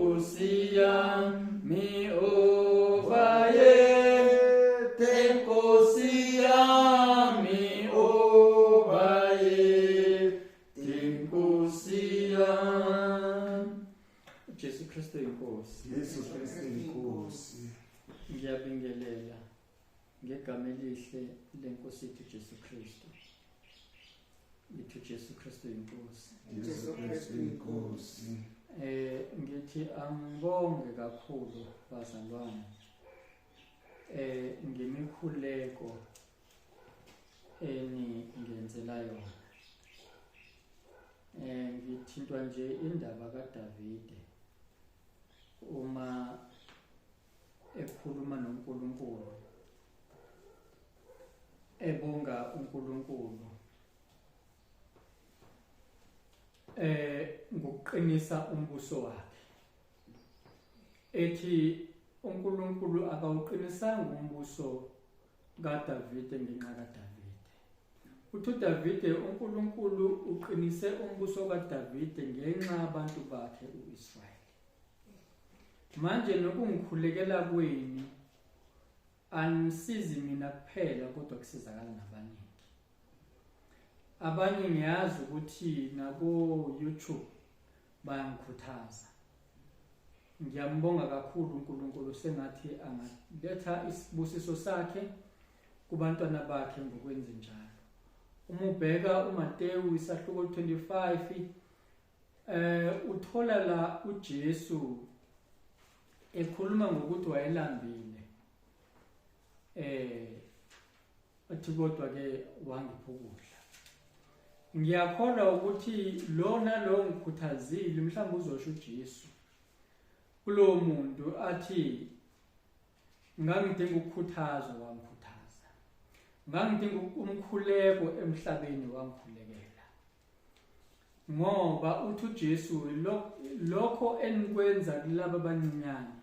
Nkosi yami obayethe, Nkosi yami obayethe, Nkosi yami. Jesu Kristu inkosi. Yesu Kristu inkosi. Ngiyabingelela ngegama elihle lenkosi yethu Jesu Kristu. Ngithi Jesu Kristu inkosi. Yesu Kristu inkosi. Ngithi angibonge kakhulu bazalwane. Ngemikhuleko ngenzela yona. Ngithintwa nje indaba kaDavide uma ekhuluma noNkulunkulu, ebonga uNkulunkulu ngokuqinisa umbuso wakhe, ethi uNkulunkulu akawuqinisanga umbuso kaDavide ngenxa kaDavide. Uthi uDavide, uNkulunkulu uqinise umbuso kaDavide ngenxa yabantu bakhe uIsrayeli. Manje nokungikhulekela kweni anisizi mina kuphela kodwa kusizakala nabaningi. Abanye ngiyazi ukuthi nako YouTube bayangikhuthaza. Ngiyambonga kakhulu uNkulunkulu, sengathi angaletha isibusiso sakhe kubantwana bakhe ngokwenza njalo. Uma ubheka uMateyu isahluko 25 uthola la uJesu ekhuluma ngokuthi wayelambile, athi kodwa ke wangipha ukudla. Ngiyakholwa ukuthi lona lo ngikhuthazile, mhlawumbe uzosho uJesu kulowo muntu athi ngangidinga ukukhuthazwa wangikhuthaza, ngangidinga umkhuleko emhlabeni wangikhulekela. Ngoba uthi uJesu, lokho enikwenza kulabo abancinyane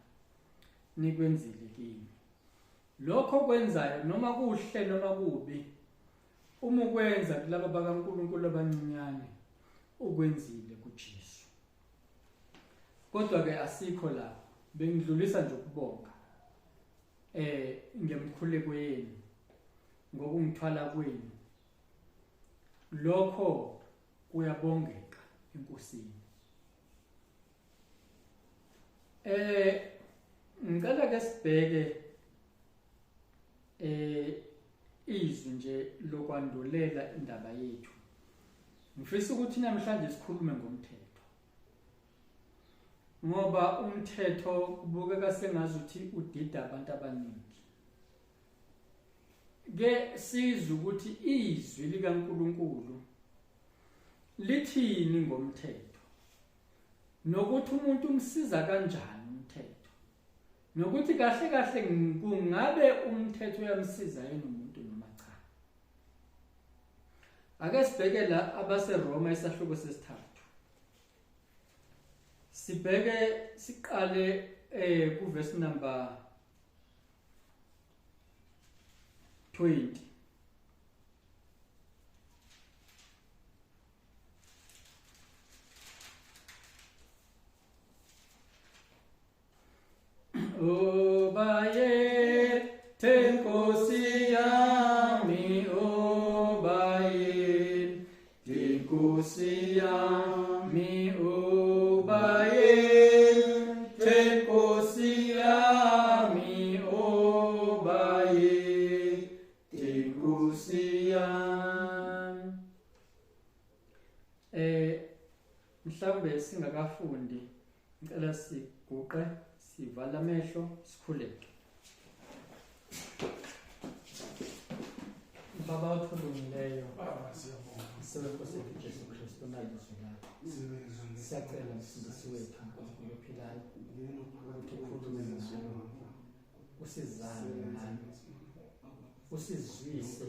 nikwenzile kimi. Lokho kwenzayo noma kuhle noma kubi, uma ukwenza kulabo bakaNkulunkulu abancinyane, ukwenzile kuJesu. Kodwa ke asikho la, bengidlulisa nje ukubonga ngemkhuleko yenu, ngokungithwala kwenu. Lokho kuyabongeka eNkosini. Ngicela ke sibheke izwi nje lokwandulela indaba yethu. Ngifisa ukuthi namhlanje sikhulume ngomthetho, ngoba umthetho kubukeka sengazi ukuthi udida abantu abaningi. Ke sizwe ukuthi izwi likaNkulunkulu lithini ngomthetho, nokuthi umuntu umsiza kanjani umthetho, nokuthi kahle kahle kungabe umthetho uyamsiza yini umuntu noma cha. Ake sibheke la abaseRoma isahluko sesithathu. Sibheke siqale kuverse number 20. Obayethe Nkosi yami obayethe, Nkosi yami obayethe, Nkosi yami obayethe, Nkosi yami. Mhlawumbe singakafundi, ngicela siguqe, sivala amehlo, sikhuleke. Baba othulumileyo, Nkosi yethu Jesu Kristu nalizwi lakho, siyacela Msindisi wethu uNkulunkulu ophilayo ukuthi ukhulume nayo, usizane nayo, usizwise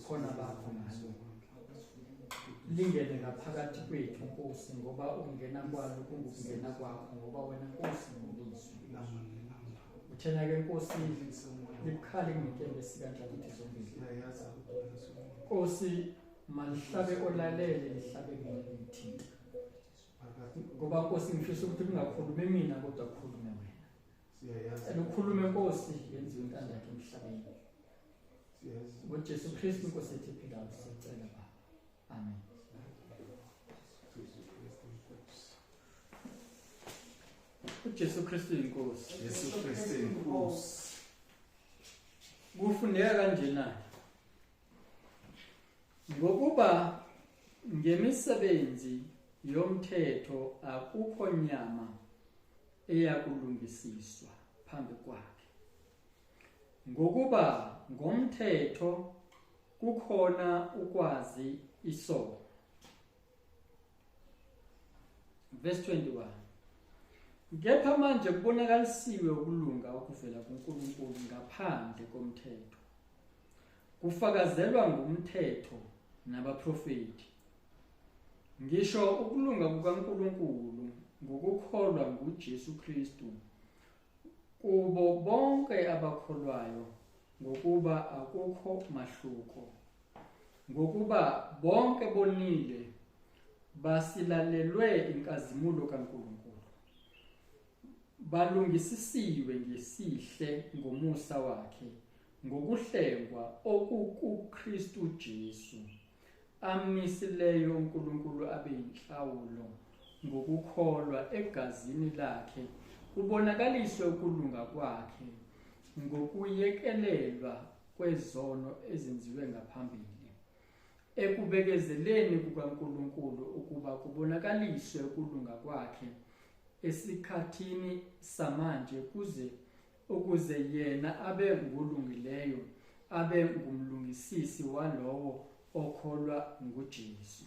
khona bakho nayo. Lingene ngaphakathi kwethu Nkosi, ngoba ungena kwalo kungukungena kwakho, ngoba wena Nkosi ngolizwi. Uthena ke Nkosi likhali ngenkembe sikanjalo ukuthi zombili. Nkosi malihlabe olalele lihlabe ngelithi. ngoba Nkosi ngifisa ukuthi kungakhulumi mina kodwa kukhulume wena. Ukhulume Nkosi yenziwe intando yakhe emhlabeni. uJesu Kristu Nkosi yethu ephilayo sicela Baba. Amen. uJesu Kristu inkosi. Yesu Kristu inkosi. Kufundeka kanjena ngokuba ngemisebenzi yomthetho akukho nyama eyakulungisiswa phambi kwakhe. Ngokuba ngomthetho kukhona ukwazi isono. Verse 21. Kepha manje kubonakalisiwe ukulunga okuvela kuNkulunkulu ngaphandle komthetho. Kufakazelwa ngumthetho nabaprofeti. Ngisho ukulunga kukaNkulunkulu ngokukholwa nguJesu Kristu kubo bonke abakholwayo, ngokuba akukho mahluko. Ngokuba bonke bonile basilalelwe inkazimulo kaNkulunkulu. Balungisisiwe ngesihle ngomusa wakhe ngokuhlengwa okukuKristu Jesu, amisileyo uNkulunkulu abe yinhlawulo ngokukholwa egazini lakhe, kubonakaliswe ukulunga kwakhe ngokuyekelelwa kwezono ezenziwe ngaphambili, ekubekezeleni kukaNkulunkulu ukuba kubonakaliswe ukulunga kwakhe esikhathini samanje, ukuze yena abe ngolungileyo, abe ngumlungisisi walowo okholwa nguJesu.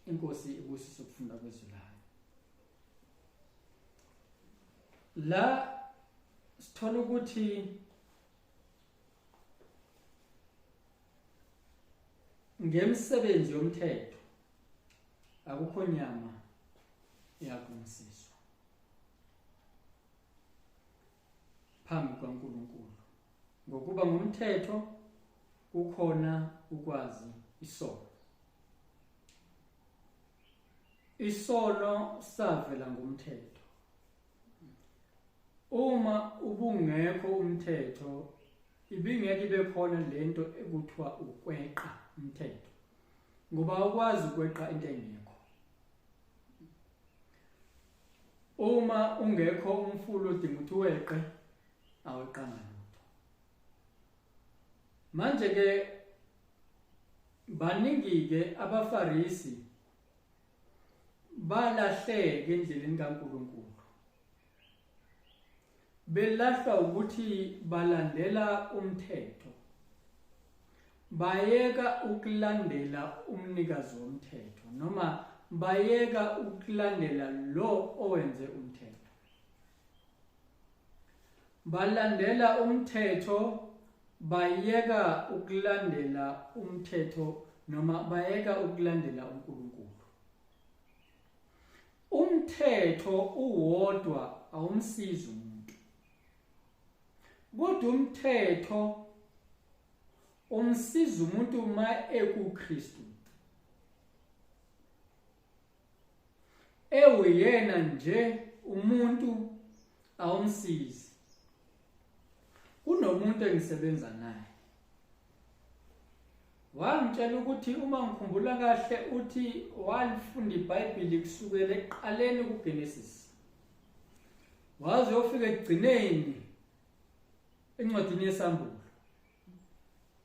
Inkosi ibusise ukufunda kwezwi layo. La sithola ukuthi ngemisebenzi yomthetho akukho nyama eyakulungisiswa phambi kwaNkulunkulu. Ngokuba ngomthetho kukhona ukwazi isono. Isono savela ngomthetho. Uma ubungekho umthetho, ibingeke ibe khona lento ekuthiwa ukweqa umthetho. Ngoba ukwazi ukweqa into engekho. Uma ungekho umfulo udinga ukuthi weqe, aweqanga lutho. Manje ke baningi ke abaFarisi balahleka endleleni kaNkulunkulu. Belahlwa ukuthi balandela umthetho. Bayeka ukulandela umnikazi womthetho, noma bayeka ukulandela lo owenze umthetho. Balandela umthetho, bayeka ukulandela umthetho, noma bayeka ukulandela uNkulunkulu. Umthetho uwodwa awumsizi umuntu. Kodwa umthetho umsiza umuntu uma ekuKristu. Uyena nje umuntu awumsizi. Kunomuntu engisebenza naye. Wangitshela ukuthi uma ngikhumbula kahle uthi walifunda iBhayibheli kusukela ekuqaleni kuGenesis. Waze uyofika ekugcineni encwadini yesambulo.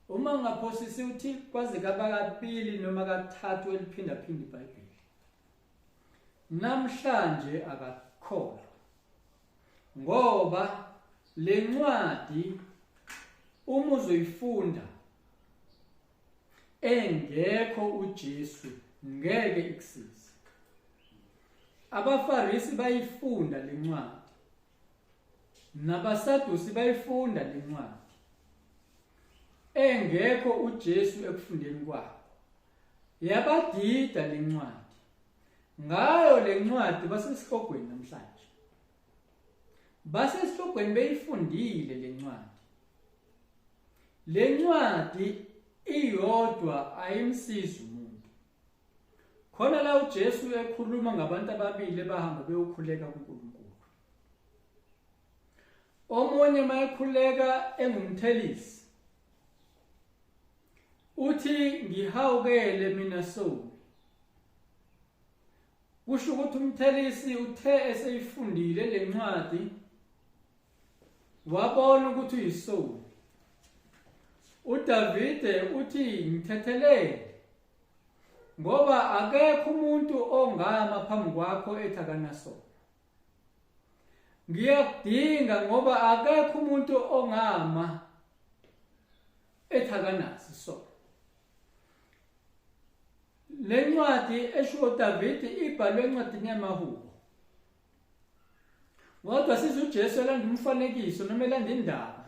Uma ngaphosisi uthi kwaze kaba kabili noma kathathu eliphinda iBhayibheli. Namhlanje akakholwa. Ngoba le ncwadi uma uzoyifunda engekho uJesu ngeke ikusize. AbaFarisi bayifunda le ncwadi. NabaSadusi bayifunda le ncwadi. Engekho uJesu ekufundeni kwabo. Yabadida le ncwadi. Ngayo le ncwadi basesihlogweni namhlanje. Basesihlogweni beyifundile le ncwadi. Le ncwadi iyodwa ayimsizi umuntu. khona la uJesu ekhuluma ngabantu ababili bahamba beyokhuleka kuNkulunkulu. Omunye mayekhuleka engumthelisi uthi ngihawukele mina so. Kusho ukuthi umthelisi uthe eseyifundile lencwadi wabona ukuthi uyiso. uDavide uthi ngithethelele ngoba akekho umuntu ongama phambi kwakho ethakanaso. Ngiyakudinga ngoba akekho umuntu ongama ethakanasi so. Le ncwadi esho uDavide ibhalwe encwadini yamaHubo. Kodwa siza uJesu elanda umfanekiso noma elanda indaba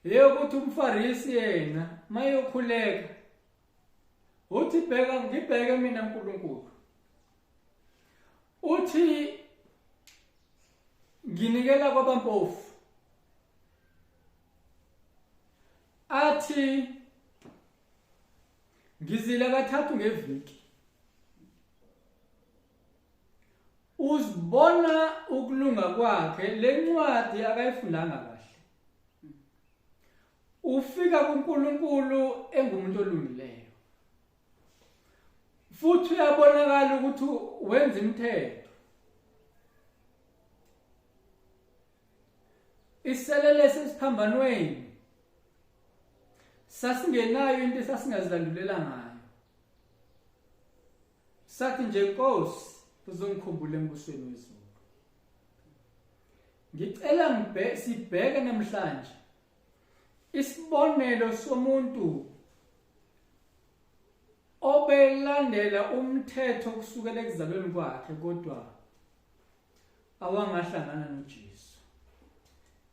eyokuthi umfarisi yena mayokhuleka uthi ngibheke mina uNkulunkulu. Uthi nginikela kwabampofu. Athi ngizile kathathu ngeviki. Uzibona ukulunga kwakhe, le ncwadi akayifundanga kahle. Ufika kuNkulunkulu engumuntu olungileyo. Futhi uyabonakala ukuthi wenza imithetho. Iselele sesiphambanweni sasingenayo into esasingazilandulela ngayo. Sathi nje Nkosi uzongikhumbula embusweni wezulu. Ngicela sibheke namhlanje isibonelo somuntu obelandela umthetho kusukela ekuzalweni kwakhe kodwa awangahlangana noJesu.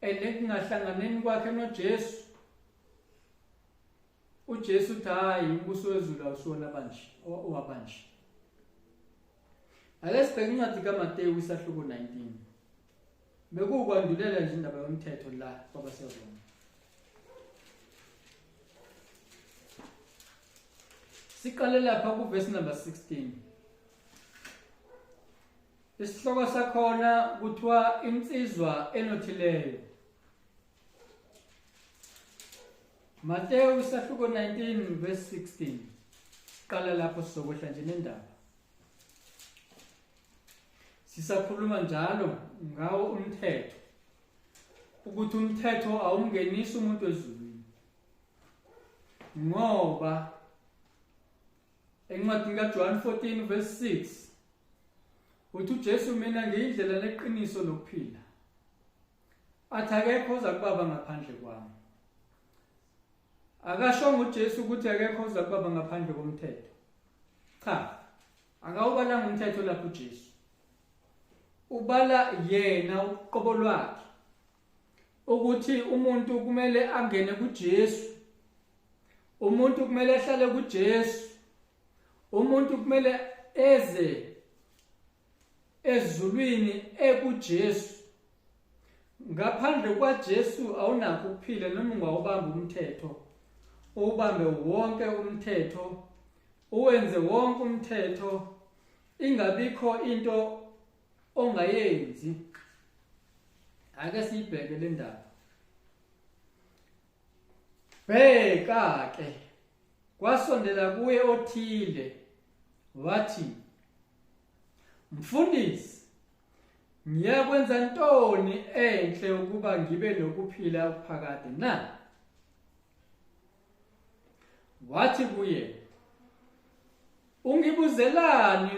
Ekungahlanganeni kwakhe noJesu, uJesu uthi hayi umbuso wezulu awusona banje owabanje. Ake sibheke incwadi kaMateyu isahluko 19. Bekukwandulela nje indaba yomthetho la kwabaseRoma. Siqale lapha kuverse number 16. Isihloko sakhona kuthiwa insizwa enothileyo. Mateyu isahluko 19 verse 16. Siqala lapho sizokwehla nje nendaba. Sisakhuluma njalo ngawo umthetho. Ukuthi umthetho awumngenisi umuntu ezulwini. Ngoba encwadini kaJohn 14 verse 6 uthi uJesu mina ngiyindlela leqiniso lokuphila. Athi akekho oza kubaba ngaphandle kwami. Akashongo uJesu ukuthi akekho oza kubaba ngaphandle komthetho. Cha. Akawubalanga umthetho lapho uJesu. Ubala yena uqobo lwakhe. Ukuthi umuntu kumele angene kuJesu. Umuntu kumele ehlale kuJesu. Umuntu kumele eze ezulwini ekuJesu. Ngaphandle kwaJesu awunakho ukuphila noma ungawubamba umthetho. Ubambe wonke umthetho, uwenze wonke umthetho, ingabikho into ongayenzi. Ake sibheke le ndaba. Bheka ke kwasondela kuye othile wathi, Mfundisi, ngiyakwenza ntoni enhle ukuba ngibe nokuphila okuphakade na? Wathi kuye, ungibuzelani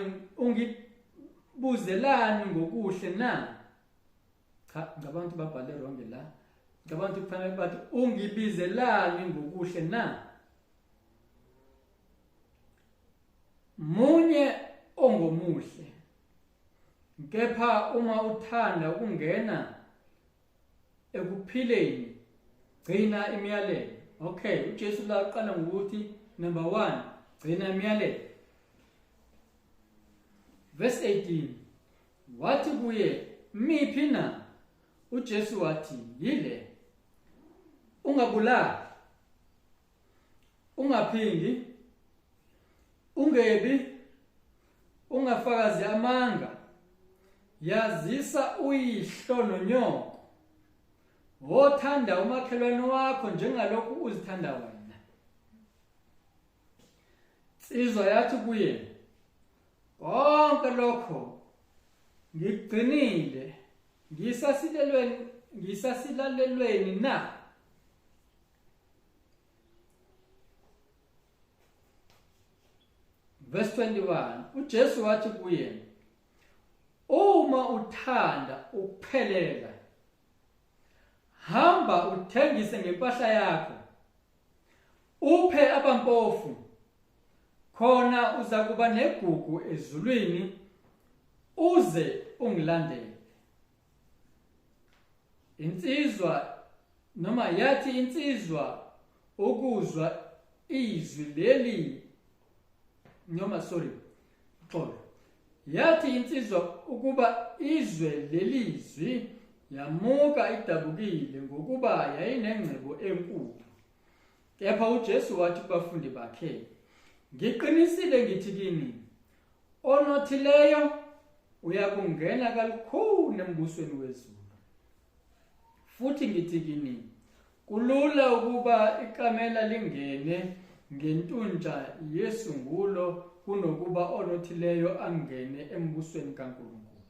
ngokuhle na? Cha, ngabantu babhale wrong la. Ngabantu kufanele bathi ungibizelani ngokuhle na? Munye ongomuhle. Kepha uma uthanda ukungena ekuphileni, gcina imiyalelo. Okay, uJesu la uqala ngokuthi number 1, gcina imiyalelo. Verse 18. Wathi kuye, miphi na? uJesu wathi, yile. Ungabulali. Ungaphindi. Ungebi. ungafakazi amanga, yazisa uyihlo nonyoko, wothanda umakhelwane wakho njengalokhu uzithanda wena. Insizwa yathi kuye, konke lokho ngikugcinile, ngisasilalelweni na? Verse 21, uJesu wathi kuye, uma uthanda ukuphelela, hamba uthengise ngempahla yakho, uphe abampofu, khona uza kuba negugu ezulwini, uze ungilandele. Yathi insizwa ukuzwa izwi leli, yathi insizwa ukuba izwe lelizwi, yamuka idabukile ngokuba yayinengcebo enkulu. Kepha uJesu wathi kubafundi bakhe, ngiqinisile ngithi kini, onothileyo uyakungena kalukhuni embusweni wezulu. Futhi ngithi kini, kulula ukuba ikamela lingene ngentunja yesungulo kunokuba onothileyo angene embusweni kaNkulunkulu.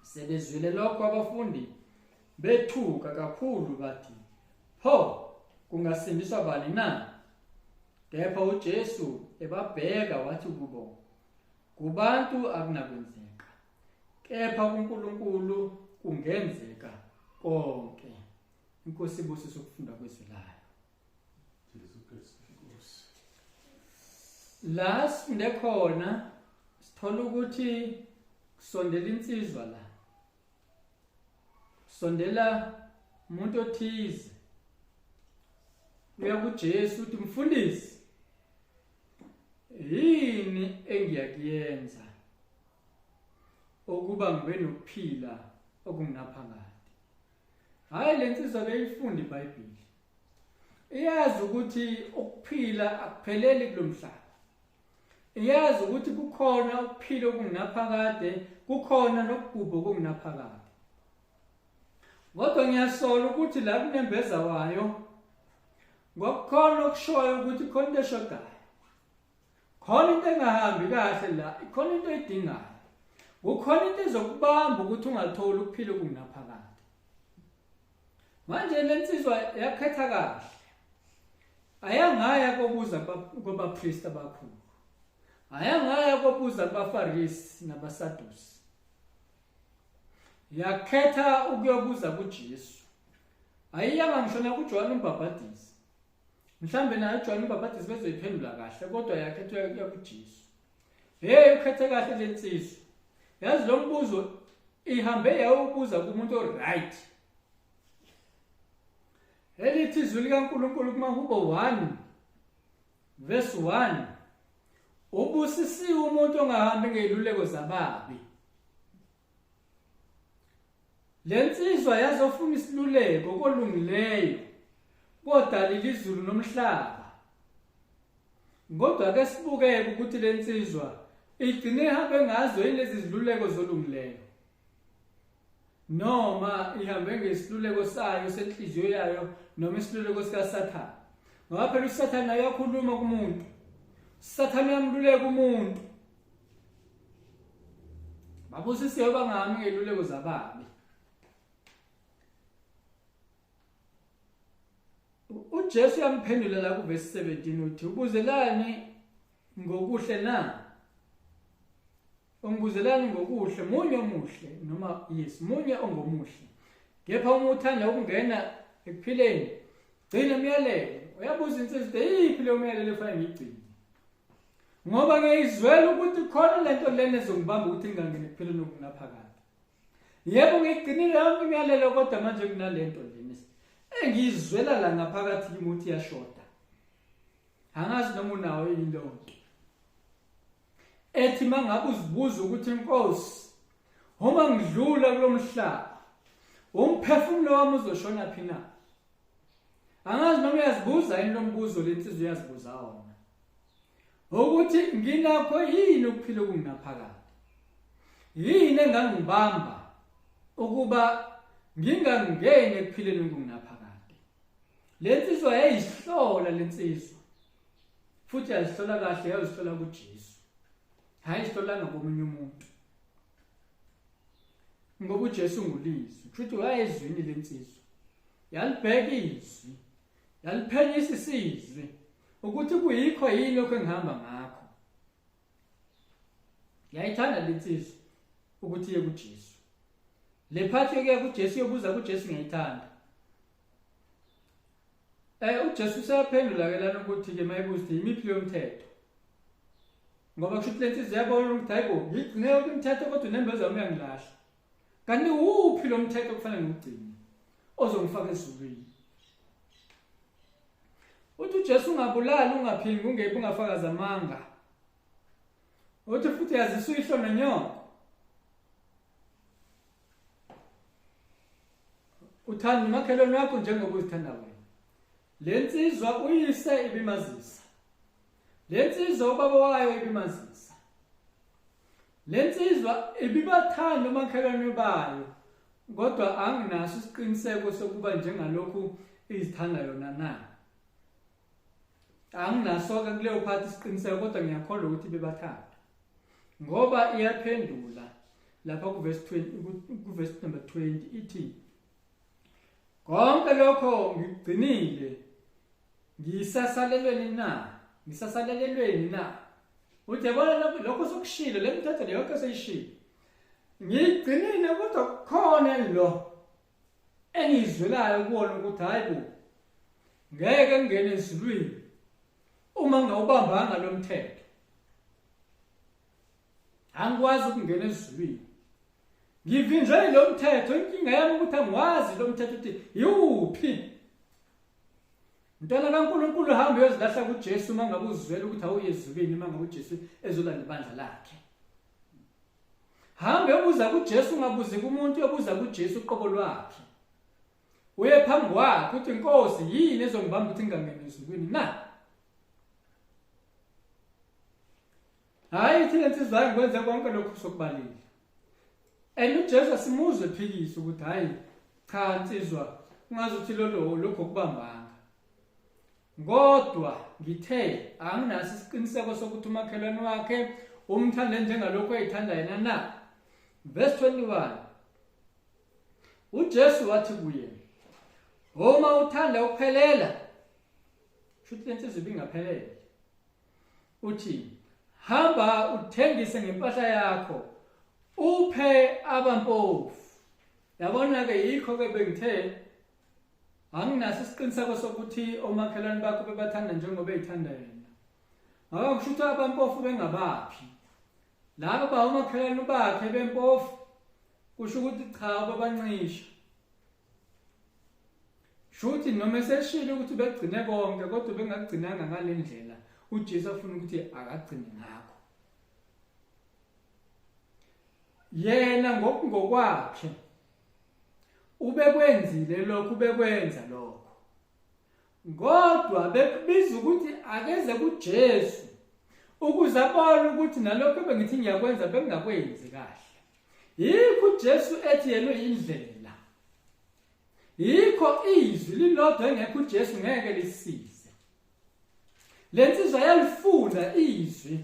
Sebezwile lokho abafundi bethuka kakhulu bathi, pho kungasindiswa bani na? Kepha uJesu ebabheka wathi kubo, kubantu akunakwenzeka, kepha kuNkulunkulu kungenzeka konke. Inkosi ibusise ukufunda kwezwi layo. La sifunde khona sithola ukuthi kusondela insizwa la, kusondela umuntu othize, uya kuJesu uthi, mfundisi, yini engiyakuyenza ukuba ngibe nokuphila okungaphakade? Hayi, le nsizwa beyifunda iBhayibheli, iyazi ukuthi ukuphila akupheleli kulomhlaba, iyazi ukuthi kukhona ukuphila okungaphakade, kukhona nokubhubha okungaphakade. Kodwa ngiyasola ukuthi la kunembeza wayo ngokukhona okushoyo ukuthi khona into eshodayo, khona into engahambi kahle la, khona into edingayo, kukhona into ezokubamba ukuthi ungatholi ukuphila okungaphakade. Manje le nsizwa yakhetha kahle, ayangaya kobuza kwabapriest abakhulu, ayangaya kobuza kubaFarisi nabaSadusi, yakhetha ukuyobuza kuJesu. Ayiyanga ngisho nakuJohane uMbhaphathizi, mhlambe naye uJohane uMbhaphathizi bezoyiphendula kahle, kodwa yakhetha ukuya kuJesu. Ukhethe kahle le nsizwa, yazi lo mbuzo ihambe yawubuza kumuntu oright. Elithi izwi likaNkulunkulu kumaHubo 1 verse 1, ubusisiwe umuntu ongahambi ngeziluleko zababi. Le nsizwa yazofuna isiluleko kolungileyo kodalile izulu nomhlaba. Kodwa ke sibukeke ukuthi le nsizwa igcine ihambe ngazo lezi ziluleko zolungileyo, noma ihambe ngesiluleko sayo senhliziyo yayo, noma isiluleko sikaSathane. Ngoba phela uSathane uyakhuluma kumuntu, uSathane uyamluleka umuntu. Babusisiwe bangahambi ngeziluleko zababi. uJesu yamphendula la kuverse 17 uthi, ubuzelani ngokuhle na? Ungibuzelani ngokuhle, munye omuhle, noma yes, munye ongomuhle. Kepha uma uthanda ukungena ekuphileni, gcina umyalelo. Uyabuza insizwa, yiphi leyo myalelo efanele ngiyigcine? Ngoba ngiyizwela ukuthi khona lento lena ezongibamba ukuthi ngingangena ekuphileni okungaphakade. Yebo ngiyigcinile yonke imyalelo, kodwa manje kunalento lena engiyizwela la ngaphakathi kimi ukuthi iyashoda. Angazi noma unawo yini lonto ethi mangabe uzibuza ukuthi Nkosi, uma ngidlula kulomhlaba, umphefumulo wami uzoshona phi na? Angazi noma uyazibuza yini lo mbuzo le nsizwa uyazibuza wona. ukuthi nginakho yini ukuphila okungaphakathi. Yini engangibamba ukuba ngingangene ekuphileni okungaphakathi. Lensizwa yayihlola lensizwa. Futhi yazihlola kahle, yazihlola kuJesu. Hayi isihlolanga komunye umuntu. Ngoba uJesu ngulizwi. Futhi wayezwini lensizwa. Yalibheka izwi. Yaliphenyisa isizwe ukuthi kuyikho yini lokho engihamba ngakho. Yayithanda lensizwa ukuthi iye kuJesu. Le phathi yokuya kuJesu yobuza kuJesu ngiyayithanda. uJesu usaphendula ke lana ukuthi ke mayibuza imiphi yomthetho. Ngoba kusho lensizwa yabona ukuthi hayibo ngigcine umthetho kodwa nembeza wami uyangilahla. Kanti uphi lo mthetho okufanele ngigcine ozongifaka ezulwini? Uthi uJesu ungabulali, ungaphingi, ungephi, ungafakazi amanga. Uthi futhi yazisa uyihlo nenyoko. Uthanda umakhelwane wakho njengoba uzithanda wena. Lensizwa uyise ibimazisa. Lensizwa ubaba wayo ibimazisa. Lensizwa ibibathanda umakhelwane bayo. Kodwa anginaso isiqiniseko sokuba njengalokhu izithanda yona na. Anginaso ke kuleyo phathi isiqiniseko kodwa ngiyakholwa ukuthi bebathanda. Ngoba iyaphendula lapha kuverse 20 kuverse number 20 ithi konke lokho ngigcinile ngisasalelelweni na. Uthi yabona lokho sokushilo lemthetho le yonke seyishilo. Ngigcinile kodwa khona lo engizwelayo kuwona ukuthi hayibo ngeke ngene ezulwini uma ngawubambanga lo mthetho. Angikwazi ukungena ezulwini. Ngivinjwe lo mthetho, inkinga yami ukuthi angiwazi lo mthetho ukuthi yuphi. Mntwana kaNkulunkulu hamba uyozilahla kuJesu uma ngabe uzwela ukuthi awuye ezulwini uma ngabe uJesu ezolanda ibandla lakhe. Hamba uyobuza kuJesu, ungabuzi kumuntu, uyobuza kuJesu uqobo lwakhe. Uye phambi kwakhe uthi Nkosi yini ezongibamba ukuthi ngingangena ezulwini na? Hayi thina nsizwa ngikwenza konke lokho sokubalile. uJesu asimuzwe ephikisa ukuthi hayi cha nsizwa ungazuthi lokho kubambanga. Kodwa ngithe anginaso isiqiniseko sokuthi umakhelwane wakhe umthanda njengalokho ayithanda yena na. Verse 21. uJesu wathi kuye, "Uma uthanda ukuphelela," futhi lensizwa ibingaphelele. Uthi, "Hamba uthengise ngempahla yakho, uphe abampofu." Yabona ke yikho ke bengithe anginaso isiqiniseko sokuthi omakhelwane bakho bebathanda njengoba eyithanda yena. Ngoba kusho ukuthi abampofu bengabaphi. Labo ba omakhelwane bakhe bempofu kusho ukuthi cha babancisha. Shuthi noma eseshilo ukuthi begcine konke kodwa bengagcinanga ngalendlela uJesu afuna ukuthi akagcine ngakho. Yena ngokwakhe ubekwenzile lokho, ubekwenza lokho. Kodwa bekubiza ukuthi akeze kuJesu ukuze abone ukuthi nalokho bengithi ngiyakwenza bengakwenzi kahle. Yikho uJesu ethi yena uyindlela. Yikho izwi lilodwa engekho uJesu ngeke lisize. Lensizwa yalifunda izwi.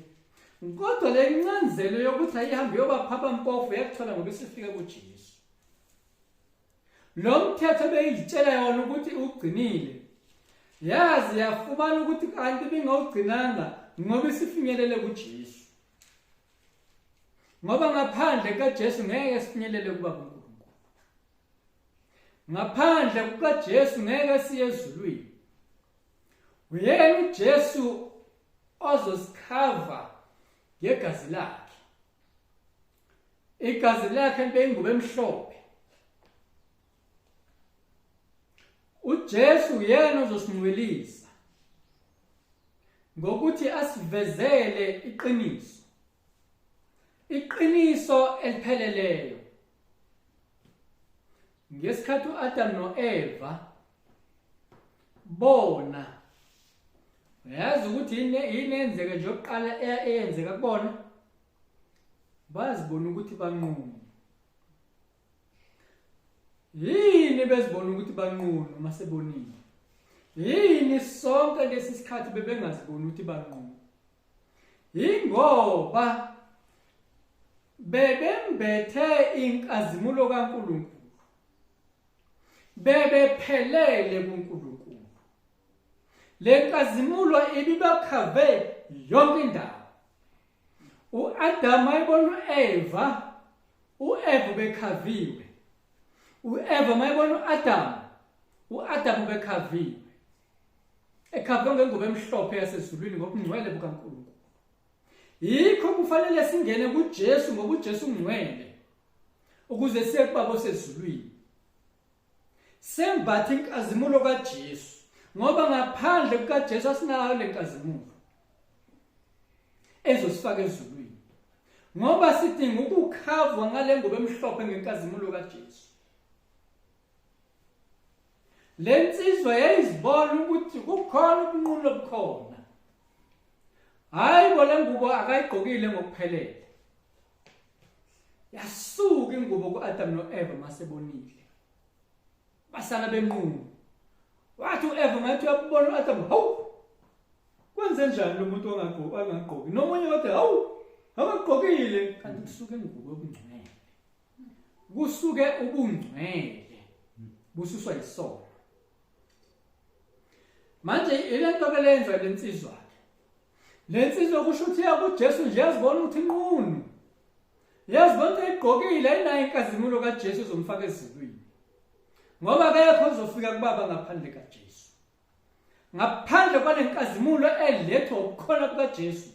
Kodwa lencanzelo yokuthi ayihambe yobapha abampofu yakuthola ngoba isifika kuJesu. Lo mthetho beyitshela yona ukuthi ugcinile. Yazi yafumana ukuthi kanti bingawugcinanga ngoba isifinyelele kuJesu. Ngoba ngaphandle kaJesu ngeke sifinyelele kuba uNkulunkulu. Ngaphandle kukaJesu ngeke siye ezulwini. Uyena uJesu ozosikhava ngegazi lakhe. Igazi lakhe libeyingubo emhlophe. uJesu uyena ozosinwelisa ngokuthi asivezele iqiniso. Iqiniso elipheleleyo. Ngesikhathi uAdam noEva bona Uyazi ukuthi yini enzeke nje oqala eyenzeka kubona bazibona ukuthi banqunu. Yini bezibona ukuthi banqunu masebonile? Yini sonke lesisikhathi bebengaziboni ukuthi banqunu? Ingoba bebembethe inkazimulo kaNkulunkulu. Bebephelele kuNkulunkulu. Le nkazimulo ibibakhave yonke indawo. uAdam ayibona uEva, uEva bekhaviwe. uEva mayibona uAdam bekhaviwe. Ekhavwe ngengubo emhlophe yasezulwini ngobungcwele bukaNkulunkulu. Yikho kufanele singene kuJesu ngoba uJesu ungcwele ukuze siye kubaba osezulwini. Sembathe inkazimulo kaJesu ngoba ngaphandle kukaJesu asinayo le nkazimulo ezosifaka ezulwini. Ngoba sidinga ukukhavwa ngale ngubo emhlophe ngenkazimulo kaJesu. Le nsizwa yayizibona ukuthi kukhona ubunqunu obukhona. Hayi bona ngubo akayigqokile ngokuphelele. Yasuka ingubo kuAdam noEva masebonile. Basala benqunu. Wathi uEva ngathi uyabona uAdam, hawu. Kwenze njani lo muntu ongagqoki? Nomunye wathi, hawu, akagqokile. Kanti kusuke ingubo obungcwele. Kusuke ubungcwele. Bususwa yisono. Manje ilento belenza lensizwa. Lensizwa kusho ukuthi yakuJesu nje yazibona ukuthi inqunu. Yazibona ukuthi igqokile ayinayo inkazimulo kaJesu uzomfaka ezulwini. Ngoba akekho uzofika kubaba ngaphandle kaJesu. Ngaphandle kwale nkazimulo elethwa ukukhona kukaJesu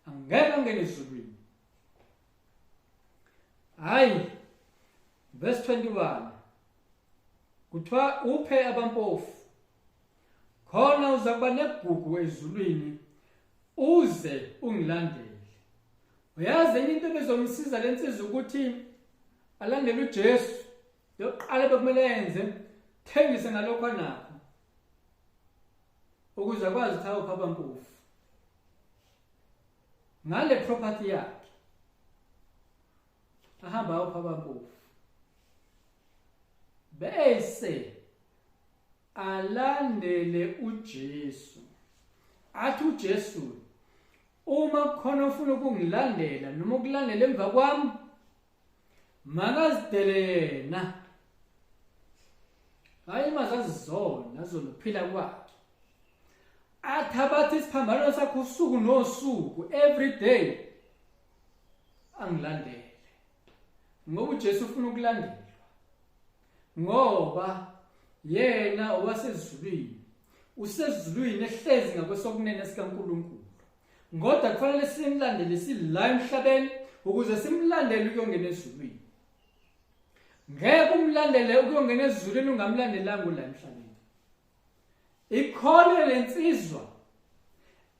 angeke angene ezulwini. Hayi, verse 21. Kuthiwa uphe abampofu. Khona uzakuba negugu ezulwini uze ungilandele. Uyazi into ebezomsiza lensizwa ukuthi alandele uJesu. Yoqala bekumele yenze thengise ngalokho anakho ukuze akwazi ukuthi awuphe abampofu ngale property yakhe. Ahamba awuphe abampofu bese alandele uJesu. Athi uJesu, uma khona ufuna ukungilandela noma ukulandela emva kwami, makazidele yena. Hayi mazazizona zokuphila kwakhe. Athabathe isiphambano sakhe usuku nosuku, every day, angilandele. Ngoba uJesu ufuna ukulandelwa. Ngoba yena owasezulwini usezulwini ehlezi ngakwesokunene sikaNkulunkulu. Ngoba kufanele simlandele sila emhlabeni ukuze simlandele ukuyongena ezulwini. Ngeke umlandele ukuyongena ezulwini ungamlandelanga la emhlabeni. Ikhona lensizwa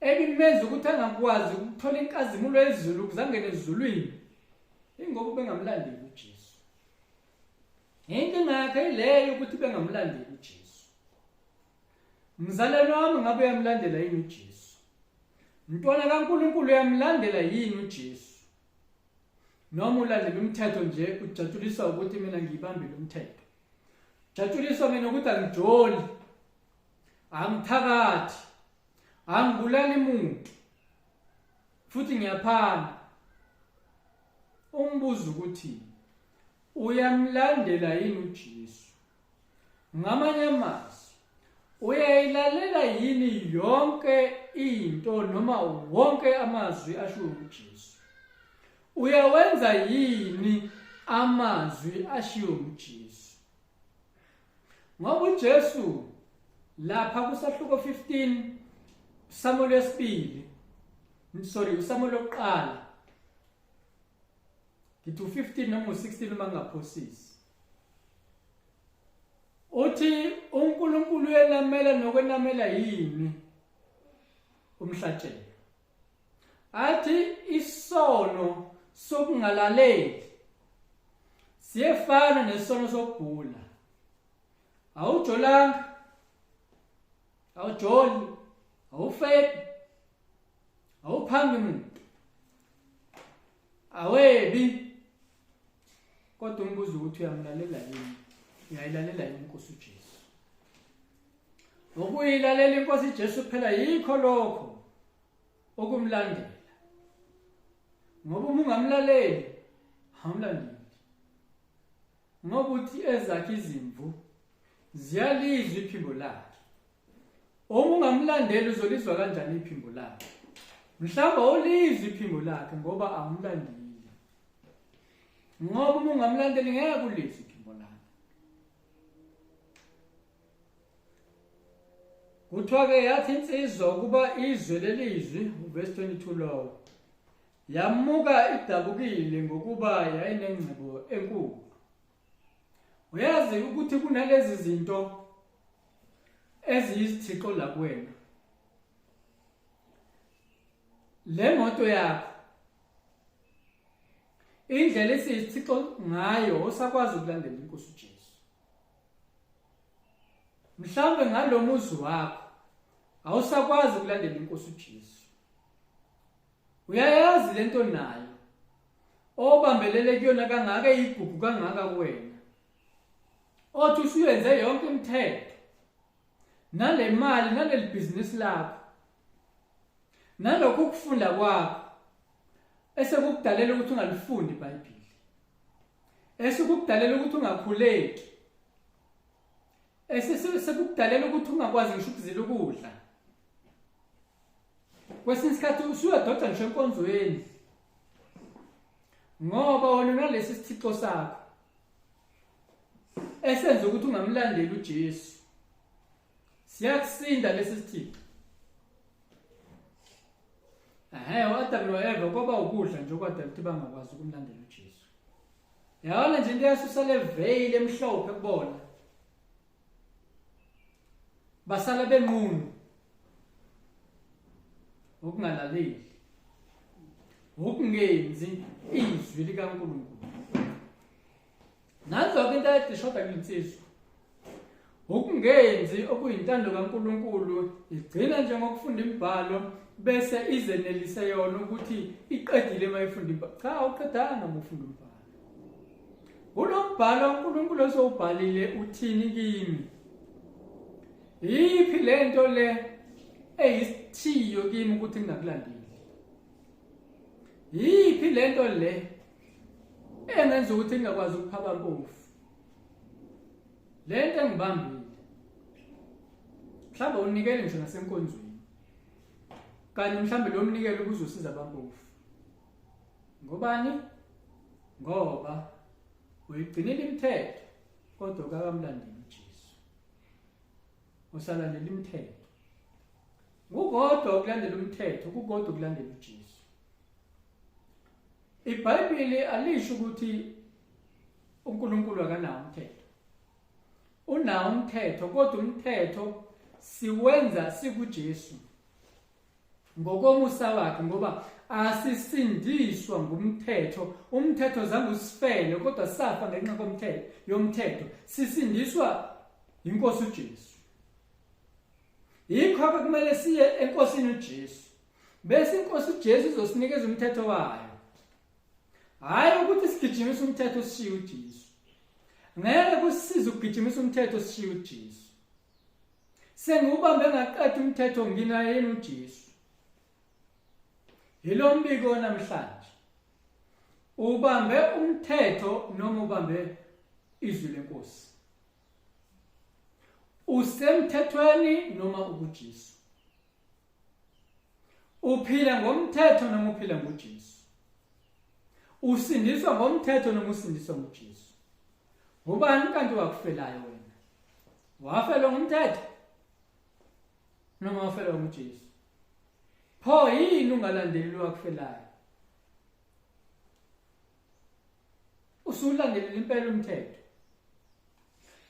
ebimenza ukuthi angakwazi ukuthola inkazimulo ezulu ukuze angene ezulwini. Ingoba bengamlandeli uJesu. Into nakhe ileyo ukuthi bengamlandeli uJesu. Mzalwane wami ngabe uyamlandela yini uJesu? Mntwana kaNkulunkulu uyamlandela yini uJesu? Noma ulandela umthetho nje ujatshuliswa ukuthi mina ngiyibambile umthetho. Jatshuliswa mina ukuthi angijoli. Angithakathi. Angibulali umuntu. Futhi ngiyaphana. Umbuzo ukuthi uyamlandela yini uJesu? Ngamanye amazwi, uyayilalela yini yonke into noma wonke amazwi asho uJesu? Uyawenza yini amazwi ashiwo uJesu? Ngoba uJesu lapha kusahluko 15 Samuel wesibili, uSamuel oqala, ngithi 15 noma 16 uma ngaphosisi. Uthi uNkulunkulu uyenamela nokwenamela yini umhlatshelo. Athi isono sokungalaleli siyefana nesono sokugula. Awujolanga, awujoli, awufebi, awuphangi umuntu, awebi, kodwa umbuzo ukuthi uyamlalela yini, uyayilalela yini iNkosi uJesu. Ukuyilalela iNkosi uJesu phela yikho lokho okumlandela, ngoba uma ungamlaleli awumlandeli, ngoba uthi ezakhe izimvu ziyalizwa iphimbo lakhe. Uma ungamlandeli uzolizwa kanjani iphimbo lakhe? Mhlawumbe awulizwa iphimbo lakhe ngoba awumlandeli, ngoba uma ungamlandeli ngeke ulizwe iphimbo lakhe. Kuthiwa-ke yathi insizwa ukuba izwe lelizwi, verse 22 lowo, yamuka idabukile ngokuba yayinengcebo enkulu. Uyazi ukuthi kunalezi zinto eziyisithixo la kuwena. Le moto yakho, indlela esiyisithixo ngayo usakwazi ukulandela iNkosi uJesu. Mhlawumbe ngalomuzi wakho awusakwazi ukulandela iNkosi uJesu. Uyayazi lento nayo obambelele kuyona kangaka igugu kangaka kuwena, othi usuyenze yonke imithetho nale mali naleli business lakho nalokho ukufunda kwakho esekukudalela ukuthi ungalifundi iBhayibheli, esekukudalela ukuthi ungakhuleki, esekukudalela ukuthi ungakwazi ngisho ukuzila ukudla. Kwesinye isikhathi usuyadoda ngisho enkonzweni ngoba wona nalesi sithixo sakho esenza ukuthi ungamlandeli uJesu. Siyakusinda lesi sithixo. uAdam noEva kwaba ukudla nje okwadala ukuthi bangakwazi ukumlandela uJesu. Yabona nje into yasusa le veil emhlophe kubona, basala benqunu, ukungalaleli, ukungenzi izwi likaNkulunkulu. Nanzo into ayidishoda kulinsizwa, ukungenzi okuyintando kaNkulunkulu, igcina nje ngokufunda imibhalo bese izenelise yona ukuthi iqedile mayifunda imibhalo. Cha, uqedanga ngokufunda imibhalo. Kulo mbhalo uNkulunkulu osowubhalile uthini kimi? Yiphi lento le eyisithiyo kimi ukuthi ngingakulandeli? Yiphi lento le engenza ukuthi ngingakwazi ukuphaba mpofu? Lento engibambile. Mhlawumbe unikele ngisho nasenkonzweni, kanti mhlawumbe lo mnikelo kuzosiza abampofu. Ngobani? Ngoba uyigcinile imithetho kodwa kakamlandeli uJesu. Usalandela imithetho. Kukodwa ukulandela umthetho, kukodwa ukulandela uJesu. iBhayibheli alisho ukuthi uNkulunkulu akanawo umthetho. Unawo umthetho, kodwa umthetho siwenza sikuJesu ngokomusa wakhe, ngoba asisindiswa ngumthetho. Umthetho zange usifele kodwa safa ngenxa yomthetho. Sisindiswa iNkosi uJesu. Yikho kumele siye eNkosini uJesu, bese iNkosi uJesu izosinikeza umthetho wayo. Hayi ukuthi sigijimise umthetho sishiye uJesu. Ngeke kusisize ukugijimisa umthetho sishiye uJesu. Sengiubambe ngaqeda umthetho ngina yena uJesu. Yilo mbiko namhlanje. Ubambe umthetho noma ubambe izwi leNkosi? Usemthethweni noma uJesu? Uphila ngomthetho noma uphila ngoJesu? Usindiswa ngomthetho noma usindiswa ngoJesu? Ubani kanti wakufelayo wena? Wafelwa ngumthetho noma wafelwa ngoJesu? Pho yini ungalandeli wakufelayo? Usulandelela impela umthetho.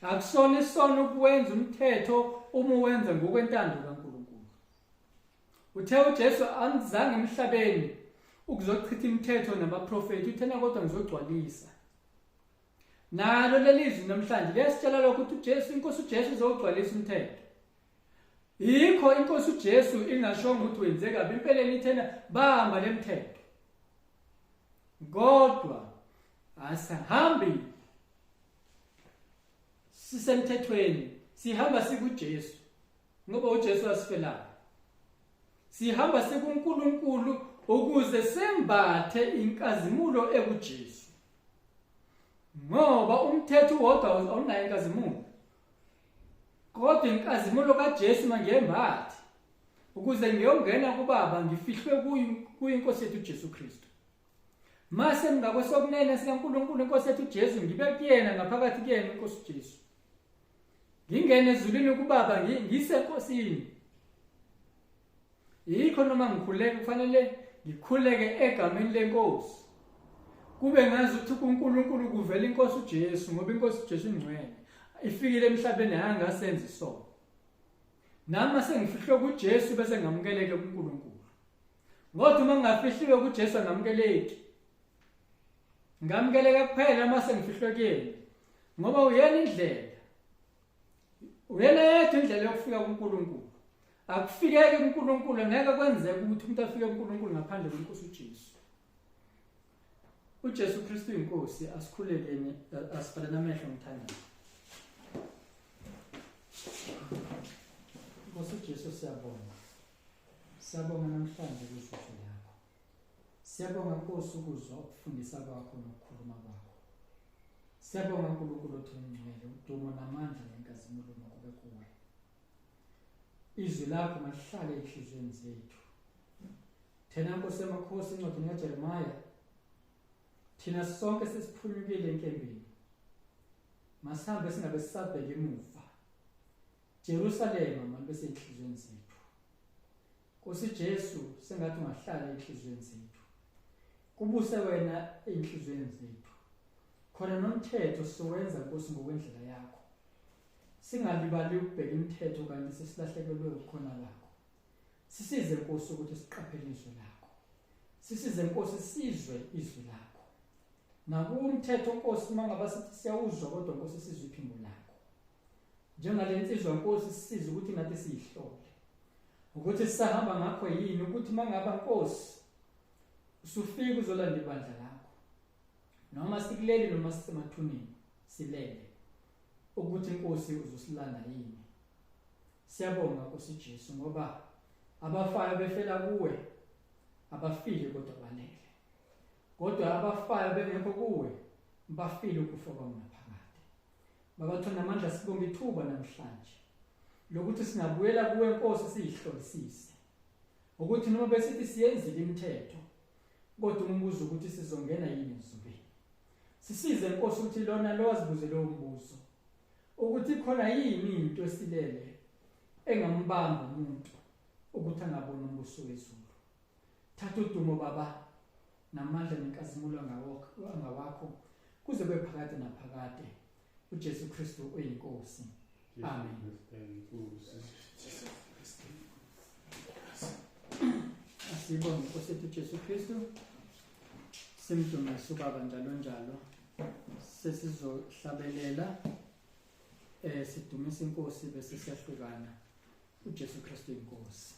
Akusona isono ukwenza umthetho uma uwenza ngokwentando kaNkulunkulu. Uthe uJesu angizange emhlabeni ukuzochitha imithetho nabaprofeti, uthena kodwa ngizogcwalisa. Nalo lelizwi namhlanje liyasitshela lokho ukuthi uJesu, iNkosi uJesu uzogcwalisa umthetho. Yikho inkosi uJesu ingashongo ukuthi wenze kabi impeleni ithena bamba lemthetho. Kodwa asahambi sisemthethweni, sihamba sikuJesu ngoba uJesu asifelayo. Sihamba sikuNkulunkulu ukuze sembathe inkazimulo ekuJesu. Ngoba umthetho wodwa awunayo inkazimulo. Kodwa inkazimulo kaJesu mangiyembathi ukuze ngiyongena kuBaba ngifihlwe kuyinkosi yethu uJesu Kristu. Mase ngakwesokunene sikaNkulunkulu inkosi yethu uJesu ngibe kuyena ngaphakathi kuyena inkosi uJesu. Ngingene ezulwini kuBaba ngisenkosini. Yikho noma ngikhuleke kufanele ngikhuleke egameni lenkosi. Kube ngazi ukuthi kuNkulunkulu kuvela inkosi uJesu ngoba inkosi uJesu ingcwele. Ifikile emhlabeni yangasenza isono. Nami sengifihlwe kuJesu bese ngamukeleke kuNkulunkulu. Ngoba uma ngingafihliwe kuJesu angamukeleki. Ngamukeleka kuphela uma sengifihlwe kuyena. Ngoba uyena indlela. Uyena yedwa indlela yokufika kuNkulunkulu. Akufikeke kuNkulunkulu ngeke kwenzeke ukuthi umuntu afike kuNkulunkulu ngaphandle kwenkosi uJesu. uJesu Kristu inkosi asikhulekeni asifale namehlo ngithandayo. Nkosi uJesu siyabonga. Siyabonga namhlanje kusuku lakho. Siyabonga Nkosi ukuzwa ukufundisa kwakho nokukhuluma kwakho. Siyabonga uNkulunkulu othengcwele udumo namandla nenkazimulo makube kuwe. Izwi lakho malihlale enhliziyweni zethu. Thina Nkosi emakhosi incwadi kaJeremiya. Thina sonke sesiphunyukile enkembeni. Masihambe singabe sisabheka emuva. Jerusalema manje besenhliziyweni zethu. Nkosi Jesu sengathi ungahlala enhliziyweni zethu. Kubuse wena enhliziyweni zethu. Khona nomthetho siwenza Nkosi ngokwendlela yakho. Singalibali ukubheka imithetho kanti sesilahlekelwe ukhona lakho. Sisize Nkosi ukuthi siqaphele izwi lakho. Sisize Nkosi sizwe izwi lakho. Nakumthetho Nkosi mangaba sithi siyawuzwa kodwa Nkosi sizwe iphimbo lakho. Njengalensizwa Nkosi sisize ukuthi nathi siyihlole. Ukuthi sisahamba ngakho yini ukuthi mangaba Nkosi usufika uzolanda ibandla lakho. Noma sikuleli noma sisemathuneni silele. Ukuthi Nkosi uzosilanda yini. Siyabonga Nkosi Jesu ngoba abafayo befela kuwe abafile kodwa balele. Kodwa abafayo bengekho kuwe bafile ukufa kwangaphakade. Babathona amandla sibonga ithuba namhlanje lokuthi singabuyela kuwe Nkosi siyihlolisise. Ukuthi noma besithi siyenzile imithetho kodwa umbuzo ukuthi sizongena yini ezulwini. Sisize Nkosi ukuthi lona lo wazibuze lo mbuzo. Ukuthi khona yini into esilele engambamba umuntu ukuthi angabona umbuso wezulu. Thatha udumo Baba namandla nenkazimulo ngawakho kuze kube phakade naphakade uJesu Kristu oyinkosi. Amen. Asibonge Nkosi yethu uJesu Kristu. Simdumise uBaba njalo njalo. Sesizohlabelela sidumise inkosi bese siyahlukana. uJesu Kristu inkosi.